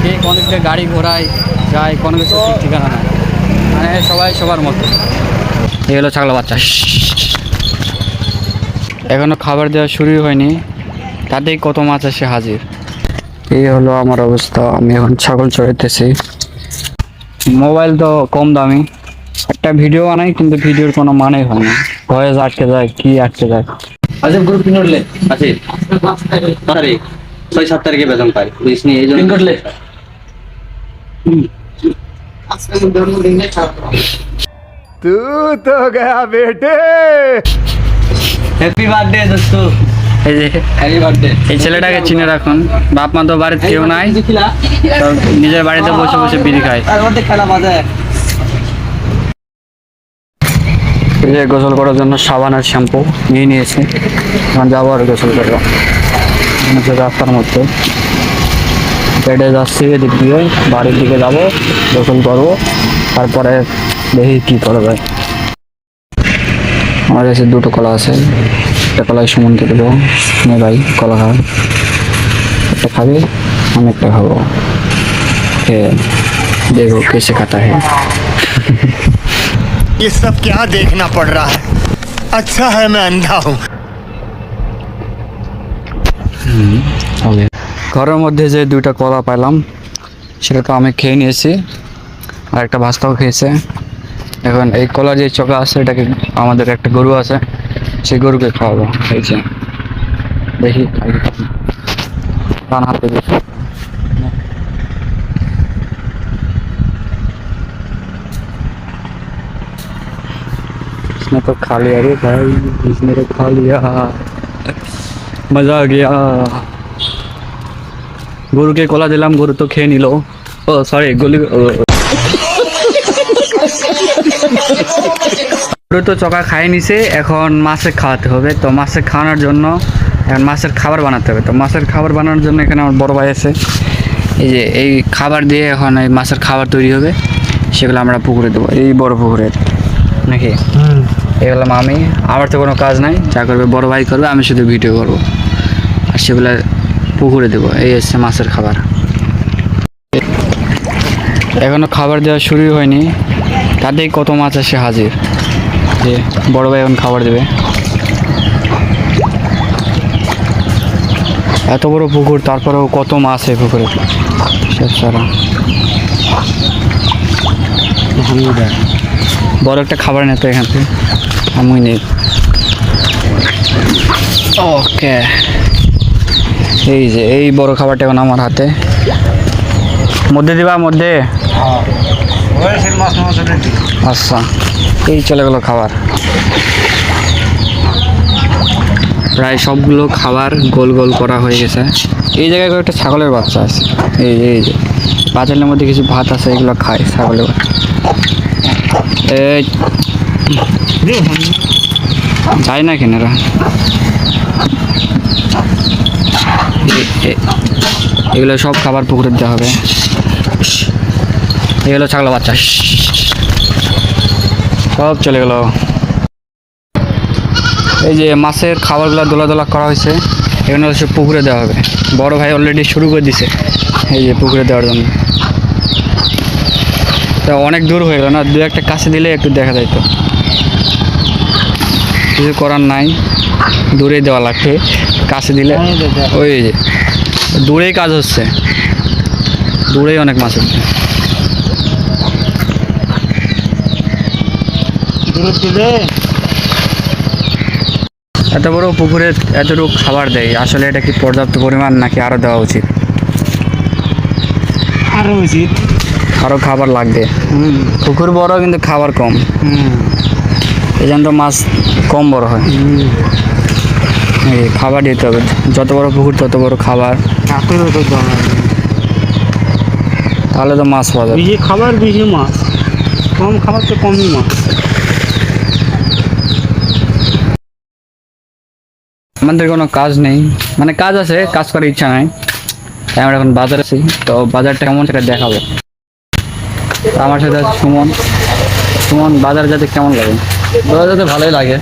কে কোনো দিকে গাড়ি ঘোড়ায় যায়, কোনো কিছু ঠিক ঠিকানা নাই, মানে সবাই সবার মতো। এই হলো ছাগল বাচ্চা। এখনো খাবার দেওয়া শুরুই হয়নি, তাতেই কত মাছ এসে হাজির। এই হলো আমার অবস্থা, আমি এখন ছাগল চড়াইতেছি। মোবাইল তো কম দামি, একটা ভিডিও বানাই কিন্তু ভিডিওর কোনো মানেই হয় না, ভয়েস আটকে যায়, কি আটকে যায়। আচ্ছা গ্রুপ পিন করলে আছে তারিখ 6-7 তারিখে বেতন পাই বুঝিস নি এই জন্য পিন করলে तू तो गया बेटे। হ্যাপি বার্থডে দোস্ত, এই যে হ্যাপি বার্থডে। এই ছেলেটাকে চিনে রাখুন, বাপ মা তো বাড়িতে কেউ নাই, তো নিজের বাড়িতে বসে বসে বিড়ি খায়। তার মধ্যে খেলা বাজে। এই যে গোসল করার জন্য সাবান আর শ্যাম্পু নিয়ে নিয়েছি, এখন যাবো আর গোসল করবো। রাস্তার মধ্যে পেটে যাচ্ছি, এদিক দিয়ে বাড়ির দিকে যাবো, গোসল করবো, তারপরে দেখি কি করা যায়। আমার কাছে দুটো কলা আছে, একটা কলাই সুমনকে দেবো, নে ভাই কলা খা, একটা খাবি, আমি একটা খাবো, খেয়ে देखो कैसे खाता है। ये सब क्या देखना पड़ रहा है, अच्छा है मैं अंधा हूँ। ঘরের মধ্যে যে দুইটা কলা পাইলাম সেটা তো আমি খেয়ে নিয়েছি, আর একটা ভাস্তাও খেয়েছে। এখন এই কলার যে চোখা আছে এটাকে, আমাদের একটা গরু আছে, সেই গরুকে খাওয়াবো। এই যে দেখি ডান হাতে দেখি, इसने तो खा लिया रे भाई, इसने तो खा लिया, मजा आ गया। গরুকে কলা দিলাম, গরু তো খেয়ে নিল। ও সরি, গরু তো চকা খাই নিছে, এখন মাছে খাওয়াতে হবে। তো মাছে খাওয়ানোর জন্য এখন মাছের খাবার বানাতে হবে। তো মাছের খাবার বানানোর জন্য এখানে আমার বড় ভাই আছে, এই যে এই খাবার দিয়ে এখন এই মাছের খাবার তৈরি হবে, সেগুলো আমরা পুকুরে দেবো, এই বড় পুকুরে নাকি। এই হলাম আমি, আমার তো কোনো কাজ নাই, যা করবে বড় ভাই করবে, আমি শুধু ভিডিও করবো, আর সেগুলো পুকুরে দেবো। এই হচ্ছে মাছের খাবার। এখনো খাবার দেওয়া শুরুই হয়নি, তাতেই কত মাছ এসে হাজির। যে বড় ভাই এখন খাবার দেবে। এত বড় পুকুর, তারপরেও কত মাছ এই পুকুরে, সব সারা। বড় একটা খাবার নিত এখান থেকে, আমি নেই। ওকে, এই যে এই বড় খাবারটা এখন আমার হাতে, মধ্যে দিবা মধ্যে। আচ্ছা, এই চলে গেল খাবার। প্রায় সবগুলো খাবার গোল গোল করা হয়ে গেছে। এই জায়গায় একটা ছাগলের বাচ্চা আছে, এই এই যে পাঁচালের মধ্যে কিছু ভাত আছে, এগুলো খায় ছাগলের বাচ্চা। এই যায় না কেনারা, এগুলো সব খাবার পুকুরে দেওয়া হবে। এগুলো ছাগল বাচ্চা সব চলে গেল। এই যে মাছের খাবারগুলো দোলা দোলা করা হয়েছে, এখানে সব পুকুরে দেওয়া হবে। বড় ভাই অলরেডি শুরু করে দিছে এই যে পুকুরে দেওয়ার জন্য। তা অনেক দূর হয়ে গেল না, দু একটা কাছে দিলে একটু দেখা যাইতো, কিছু করার নাই, দূরে দেওয়া লাগবে, কাছে দিলে ওই যে দূরেই কাজ হচ্ছে, দূরেই অনেক মাছ হচ্ছে। এত বড় পুকুরে এতটুকু খাবার দেয়, আসলে এটা কি পর্যাপ্ত পরিমাণ নাকি আরো দেওয়া উচিত? আরো উচিত, আরো খাবার লাগবে। পুকুর বড় কিন্তু খাবার কম, এই জন্য মাছ কম বড় হয়। এই খাবার দিতে হবে, যত বড় পুকুর তত বড় খাবার, তাহলে তো মাছ পাওয়া যাবে। বেশি খাবার বেশি মাছ, কম খাবার তো কমই মাছ। আমাদের কোনো কাজ নেই, মানে কাজ আছে, কাজ করার ইচ্ছা নাই, তাই আমরা এখন বাজারে আছি। তো বাজারটা কেমন সেটা দেখাবো। আমার সাথে আছে সুমন। সুমন, বাজার যেতে কেমন লাগে? বাজার যেতে ভালোই লাগে,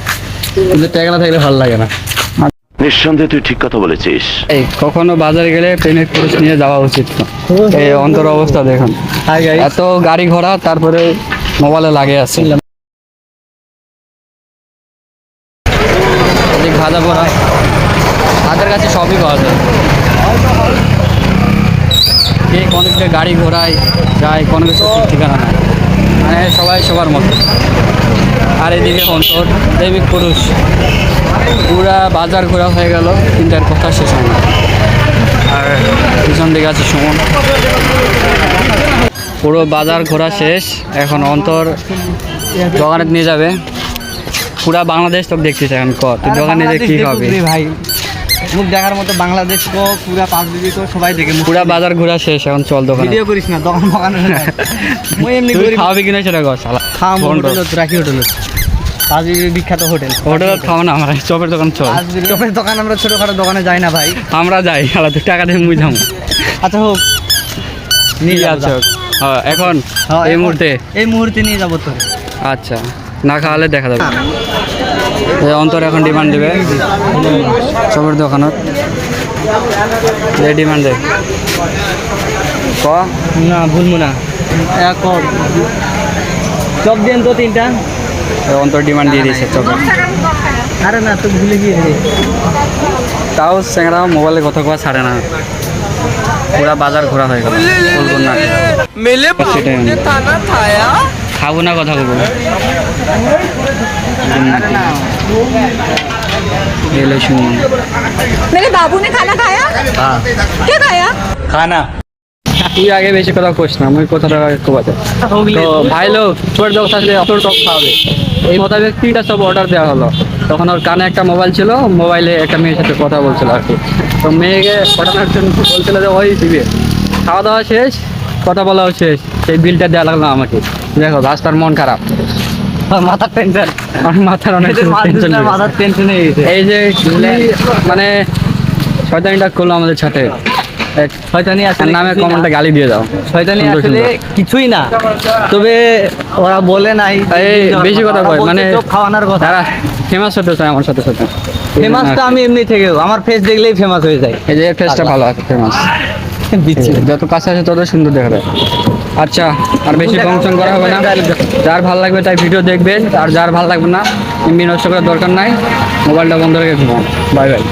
কিন্তু টাকা না থাকলে ভালো লাগে না। নিঃসন্দেহে তুই ঠিক কথা বলেছিস। এই কখনো বাজারে গেলে প্রেমিক পুরুষ নিয়ে যাওয়া উচিত না। এই অন্তর অবস্থা দেখুন, এত গাড়ি ঘোড়া তারপরে মোবাইলে লাগে আছে। এদিক ভাজা পোড়া হাতের কাছে সবই পাওয়া যায়। কে কোনো কিছু গাড়ি ঘোড়ায় যায়, কোনো কিছু ঠিক ঠিকানা নাই, মানে সবাই সবার মতো। আর এদিকে অন্তর প্রেমিক পুরুষ, পুরা বাজার ঘোরা হয়ে গেল কিন্তু আর কথা শেষ হয় না। আর পিছন দিকে আছে সুমন। পুরো বাজার ঘোরা শেষ, এখন অন্তর দোকানে নিয়ে যাবে। পুরা বাংলাদেশ তো দেখছিস এখন, তুই দোকানে যে কি হবে ভাই, মুখ দেখার মতো বাংলাদেশ কো পুরা 5 বিবি কো সবাই দেখে। পুরা বাজার ঘোরা শেষ, এখন চল দোকানে। ভিডিও করিস না, দোকান দোকানে মই এমনি তুই করি। খাওয়াবি কিনা সেটা কর শালা। খাম ফোন কর। হোটেল রাখি হোটেল 5 বিবি বিখ্যাত হোটেল। হোটেল খাওয়া না, আমরা চপের দোকান চল। চপের দোকান, আমরা ছোটখাটো দোকানে যাই না ভাই। আমরা যাই শালা, তুই টাকা দিয়ে মুই যাবো। আচ্ছা হোক, নিয়ে ঠিক যাবো। আছে, হ্যাঁ এখন হ্যাঁ, এই এখন- মুহূর্তে। এই মুহূর্তে নিয়ে যাবো তোর। আচ্ছা, না খাওয়ালে দেখা যাবে। এই অন্তর এখন ডিমান্ড দেবে চপের দোকানত। ডিমান্ড দে ক। না ভুলবো না, এক চপ দেন তো 3টা। এই অন্তর ডিমান্ড দিয়ে দিয়েছে চপের। আরে না, তো ভুলে গিয়েছে। তাও স্যাংরা মোবাইলে কথা কওয়া ছাড়ে না, পুরা বাজার ঘোরা হয়ে গেল। বলবো না সেটাই আমি। খাবো না, কথা বলবো এলো সুমন। मेरे बाबू ने खाना खाया? क्या खाया? খানা তুই আগে বেশি কথা কোস না, আমি কথাটা একটু বাজে। তো ভাই লোক ছোট দোক থাকলে অত টক খাওয়াবে, এই মোতাবেক 3টা সব অর্ডার দেওয়া হলো। তখন ওর কানে একটা মোবাইল ছিল, মোবাইলে একটা মেয়ের সাথে কথা বলছিল আর কি। তো মেয়েকে পটানোর জন্য বলছিল যে ওই দিবে। খাওয়া দাওয়া শেষ, কথা বলাও শেষ, সেই বিলটা দেওয়া লাগলো আমাকে। দেখো রাস্তার মন খারাপ, মাথার টেনশন, আমার মাথার অনেক টেনশন। মাথার টেনশন হয়ে গেছে। এই যে মানে শয়তানিটা করলো আমাদের সাথে, শয়তানি তার আসলে নামে কিছুই না। কমেন্টে গালি দিয়ে দাও। শয়তানি সুন্দর আসলে সুন্দর। কিছুই না, তবে ওরা বলে নাই এই বেশি কথা কয়, মানে খাওয়ানোর কথা। তারা ফেমাস হতে চায় আমার সাথে সাথে। ফেমাস তো আমি এমনি থেকেও, আমার ফেস দেখলেই ফেমাস হয়ে যায়। এই যে ফেসটা ভালো আছে, ফেমাস। যত কাছে আছে তত সুন্দর দেখা যায়। আচ্ছা, আর বেশি ফাংশন করা হবে না। যার ভালো লাগবে তাই ভিডিও দেখবেন, আর যার ভালো লাগবে না এমনি নষ্ট করার দরকার নাই। মোবাইলটা বন্ধ রেখে ঘুমাও। Bye bye.